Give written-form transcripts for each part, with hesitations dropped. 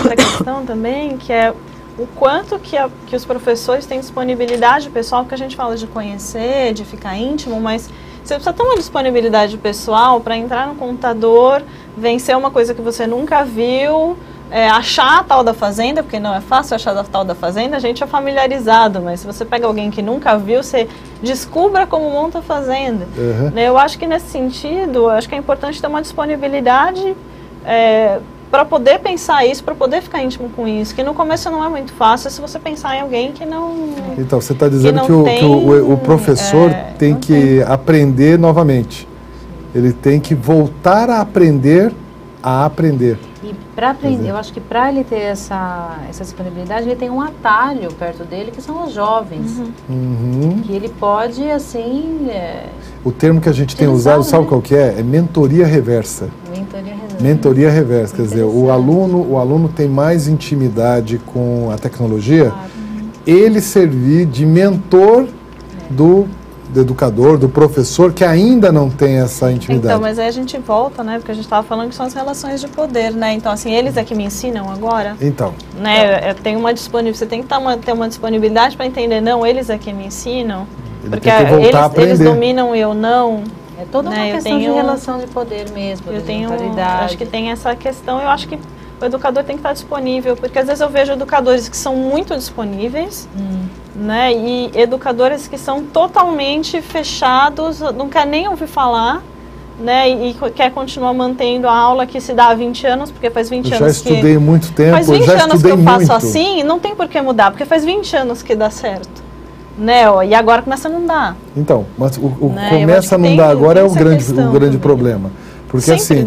outra questão também, que é o quanto que os professores têm disponibilidade pessoal, porque a gente fala de conhecer, de ficar íntimo, mas você precisa ter uma disponibilidade pessoal para entrar no computador, vencer uma coisa que você nunca viu, achar a tal da fazenda, porque não é fácil achar a tal da fazenda, a gente é familiarizado, mas se você pega alguém que nunca viu, você descubra como monta a fazenda. Uhum. Eu acho que nesse sentido, acho que é importante ter uma disponibilidade para poder pensar isso, para poder ficar íntimo com isso, que no começo não é muito fácil se você pensar em alguém que não... Então, você está dizendo que o professor tem que aprender novamente. Ele tem que voltar a aprender a aprender. E para aprender, eu acho que para ele ter essa disponibilidade, ele tem um atalho perto dele, que são os jovens. Uhum. Que ele pode, assim... O termo que a gente tem usado, sabe qual que é? É mentoria reversa. Mentoria reversa, quer dizer, o aluno tem mais intimidade com a tecnologia, ele servir de mentor do educador, do professor, que ainda não tem essa intimidade. Então, mas aí a gente volta, né, porque a gente estava falando que são as relações de poder, né, então assim, eles é que me ensinam agora. Então. Né, tem uma disponibilidade, você tem que ter uma disponibilidade para entender, não, eles é que me ensinam, porque eles dominam e eu não. É toda uma questão de relação de poder mesmo, acho que tem essa questão, eu acho que o educador tem que estar disponível, porque às vezes eu vejo educadores que são muito disponíveis, né, e educadores que são totalmente fechados, não quer nem ouvir falar, né, e quer continuar mantendo a aula que se dá há 20 anos, porque faz 20 anos que... Já estudei muito tempo, faz 20 anos que eu faço assim, e não tem por que mudar, porque faz 20 anos que dá certo. Né, e agora começa a não dar. Então, mas começa a não dar agora é o grande problema. Porque assim,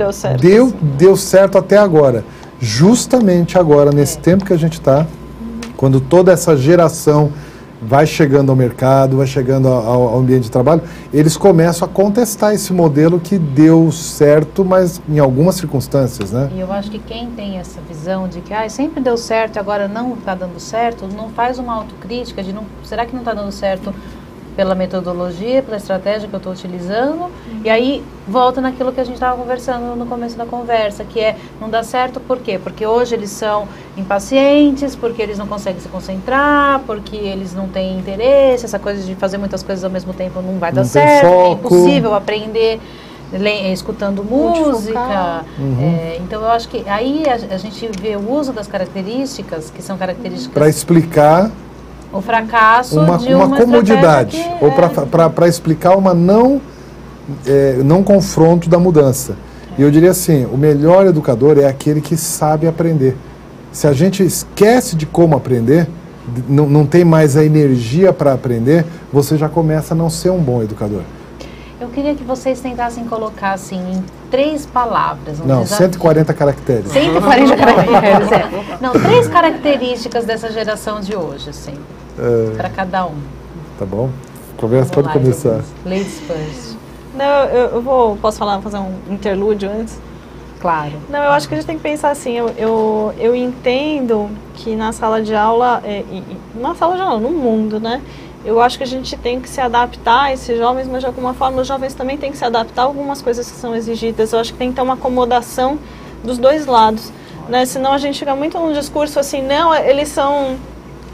deu certo até agora. Justamente agora, nesse tempo que a gente está, quando toda essa geração vai chegando ao mercado, vai chegando ao ambiente de trabalho, eles começam a contestar esse modelo que deu certo, mas em algumas circunstâncias, né? E eu acho que quem tem essa visão de que sempre deu certo e agora não está dando certo, não faz uma autocrítica de será que não está dando certo pela metodologia, pela estratégia que eu estou utilizando, e aí volta naquilo que a gente estava conversando no começo da conversa, que não dá certo por quê? Porque hoje eles são impacientes, porque eles não conseguem se concentrar, porque eles não têm interesse, essa coisa de fazer muitas coisas ao mesmo tempo não vai dar certo, é impossível aprender escutando música. Então eu acho que aí a gente vê o uso das características, que são características... Para explicar... o fracasso de uma comodidade, ou para explicar uma não confronto da mudança. E eu diria assim, o melhor educador é aquele que sabe aprender. Se a gente esquece de como aprender, não tem mais a energia para aprender, você já começa a não ser um bom educador. Eu queria que vocês tentassem colocar assim em 3 palavras. 140 caracteres. 140 caracteres, Não, 3 características dessa geração de hoje, assim, para cada um. Tá bom. Pode começar. Ladies first. Não, posso fazer um interlúdio antes? Claro. Não, eu acho que a gente tem que pensar assim, eu entendo que na sala de aula, no mundo, né? Eu acho que a gente tem que se adaptar a esses jovens, mas de alguma forma os jovens também têm que se adaptar a algumas coisas que são exigidas. Eu acho que tem que ter uma acomodação dos dois lados, né? Senão a gente fica muito num discurso assim, não, eles são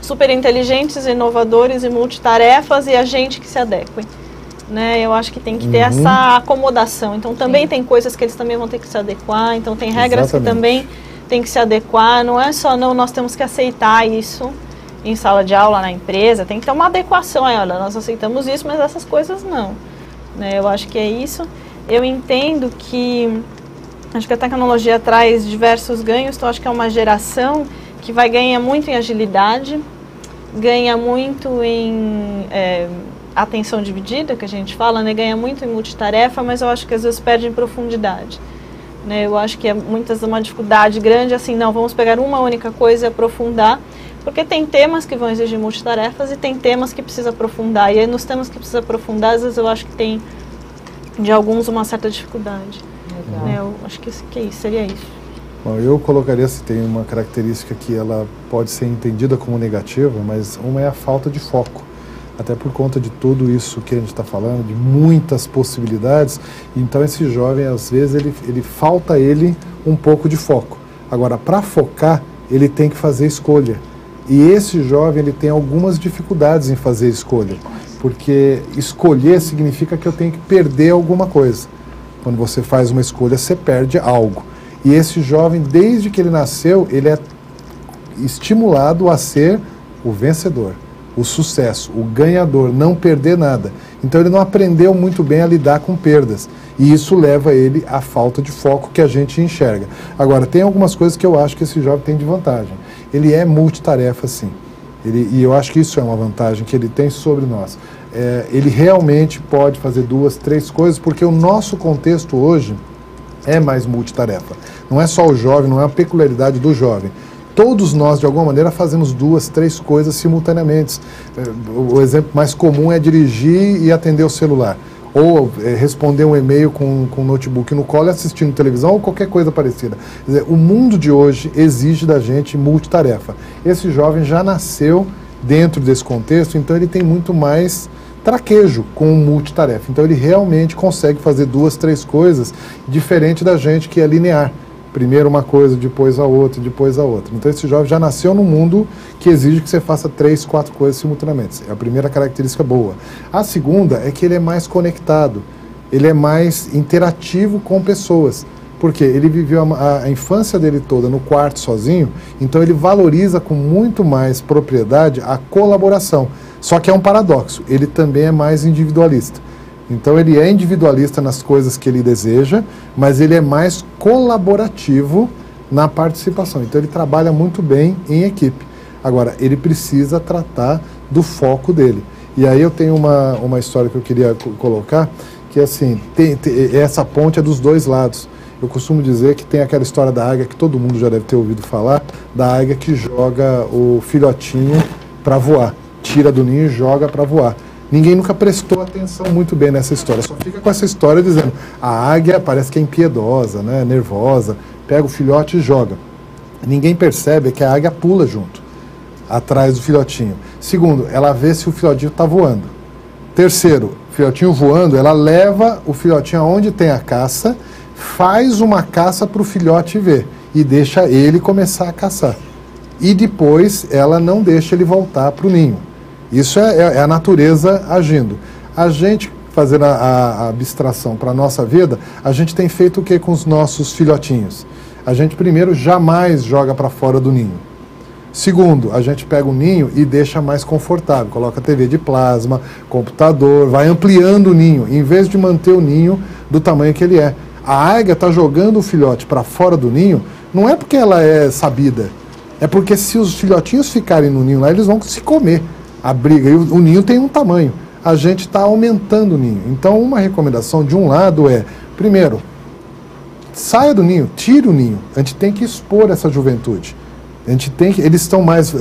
super inteligentes, inovadores e multitarefas e a gente que se adeque, né? Eu acho que tem que ter essa acomodação. Então também tem coisas que eles também vão ter que se adequar, então tem regras que também tem que se adequar, não é só nós temos que aceitar isso em sala de aula, na empresa, tem que ter uma adequação. Olha, nós aceitamos isso, mas essas coisas não. Né? Eu acho que é isso. Eu entendo que a tecnologia traz diversos ganhos, então acho que é uma geração que vai ganhar muito em agilidade, ganha muito em atenção dividida, que a gente fala, né? Ganha muito em multitarefa, mas eu acho que às vezes perde em profundidade. Né? Eu acho que é uma dificuldade grande, assim, não, vamos pegar uma única coisa e aprofundar, porque tem temas que vão exigir multitarefas e tem temas que precisa aprofundar. E aí nos temas que precisa aprofundar, às vezes eu acho que tem, de alguns, uma certa dificuldade. Né? Eu acho que seria isso. Bom, eu colocaria, se tem uma característica que ela pode ser entendida como negativa, mas uma é a falta de foco. Até por conta de tudo isso que a gente está falando, de muitas possibilidades. Então esse jovem, às vezes, falta um pouco de foco. Agora, para focar, ele tem que fazer escolha. E esse jovem, ele tem algumas dificuldades em fazer escolha, porque escolher significa que eu tenho que perder alguma coisa. Quando você faz uma escolha, você perde algo. E esse jovem, desde que ele nasceu, ele é estimulado a ser o vencedor, o sucesso, o ganhador, não perder nada. Então ele não aprendeu muito bem a lidar com perdas. E isso leva ele à falta de foco que a gente enxerga. Agora, tem algumas coisas que eu acho que esse jovem tem de vantagem. Ele é multitarefa, sim. E eu acho que isso é uma vantagem que ele tem sobre nós. Ele realmente pode fazer 2, 3 coisas, porque o nosso contexto hoje é mais multitarefa. Não é só o jovem, não é uma peculiaridade do jovem. Todos nós, de alguma maneira, fazemos 2, 3 coisas simultaneamente. O exemplo mais comum é dirigir e atender o celular. Ou responder um e-mail com o notebook no colo e assistindo televisão ou qualquer coisa parecida. Quer dizer, o mundo de hoje exige da gente multitarefa. Esse jovem já nasceu dentro desse contexto, então ele tem muito mais traquejo com multitarefa. Então ele realmente consegue fazer 2, 3 coisas, diferente da gente que é linear. Primeiro uma coisa, depois a outra, depois a outra. Então esse jovem já nasceu num mundo que exige que você faça 3, 4 coisas simultaneamente. É a primeira característica boa. A segunda é que ele é mais conectado, ele é mais interativo com pessoas. Porque ele viveu a infância dele toda no quarto sozinho, então ele valoriza com muito mais propriedade a colaboração. Só que é um paradoxo, ele também é mais individualista. Então ele é individualista nas coisas que ele deseja, mas ele é mais colaborativo na participação. Então ele trabalha muito bem em equipe. Agora, ele precisa tratar do foco dele. E aí eu tenho uma história que eu queria colocar, que assim, essa ponte é dos dois lados. Eu costumo dizer que tem aquela história da águia, que todo mundo já deve ter ouvido falar, da águia que joga o filhotinho para voar. Tira do ninho e joga para voar. Ninguém nunca prestou atenção muito bem nessa história, só fica com essa história dizendo a águia parece que é impiedosa, né, nervosa, pega o filhote e joga. Ninguém percebe que a águia pula junto, atrás do filhotinho. Segundo, ela vê se o filhotinho está voando. Terceiro, o filhotinho voando, ela leva o filhotinho aonde tem a caça, faz uma caça para o filhote ver e deixa ele começar a caçar. E depois ela não deixa ele voltar para o ninho. Isso é a natureza agindo. A gente, fazendo a abstração para a nossa vida, a gente tem feito o que com os nossos filhotinhos? A gente, primeiro, jamais joga para fora do ninho. Segundo, a gente pega o ninho e deixa mais confortável. Coloca TV de plasma, computador, vai ampliando o ninho, em vez de manter o ninho do tamanho que ele é. A águia está jogando o filhote para fora do ninho, não é porque ela é sabida, é porque se os filhotinhos ficarem no ninho lá, eles vão se comer. A briga, e o ninho tem um tamanho, a gente está aumentando o ninho. Então uma recomendação de um lado é, primeiro, saia do ninho, tire o ninho, a gente tem que expor essa juventude. Eles estão mais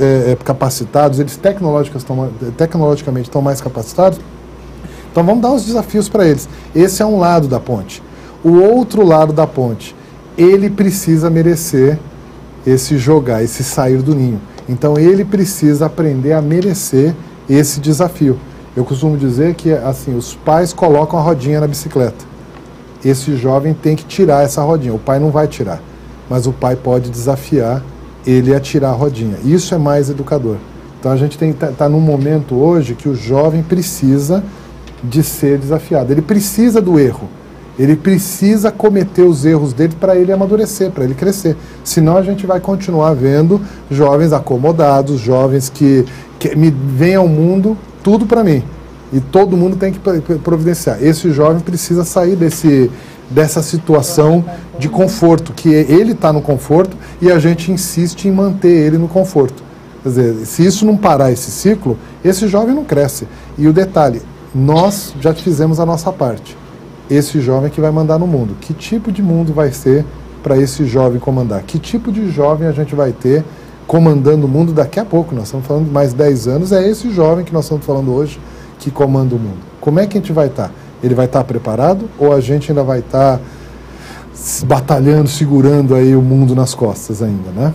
capacitados, eles tecnologicamente estão mais capacitados, então vamos dar os desafios para eles. Esse é um lado da ponte. O outro lado da ponte, ele precisa merecer esse jogar, esse sair do ninho. Então ele precisa aprender a merecer esse desafio. Eu costumo dizer que assim, os pais colocam a rodinha na bicicleta. Esse jovem tem que tirar essa rodinha. O pai não vai tirar, mas o pai pode desafiar ele a tirar a rodinha. Isso é mais educador. Então a gente tá num momento hoje que o jovem precisa de ser desafiado. Ele precisa do erro. Ele precisa cometer os erros dele para ele amadurecer, para ele crescer. Senão a gente vai continuar vendo jovens acomodados, jovens que me vêm ao mundo, tudo para mim. E todo mundo tem que providenciar. Esse jovem precisa sair dessa situação de conforto, que ele está no conforto e a gente insiste em manter ele no conforto. Quer dizer, se isso não parar esse ciclo, esse jovem não cresce. E o detalhe, nós já fizemos a nossa parte. Esse jovem que vai mandar no mundo. Que tipo de mundo vai ser para esse jovem comandar? Que tipo de jovem a gente vai ter comandando o mundo daqui a pouco? Nós estamos falando de mais 10 anos, é esse jovem que nós estamos falando hoje que comanda o mundo. Como é que a gente vai estar? Ele vai estar preparado ou a gente ainda vai estar batalhando, segurando aí o mundo nas costas ainda, né?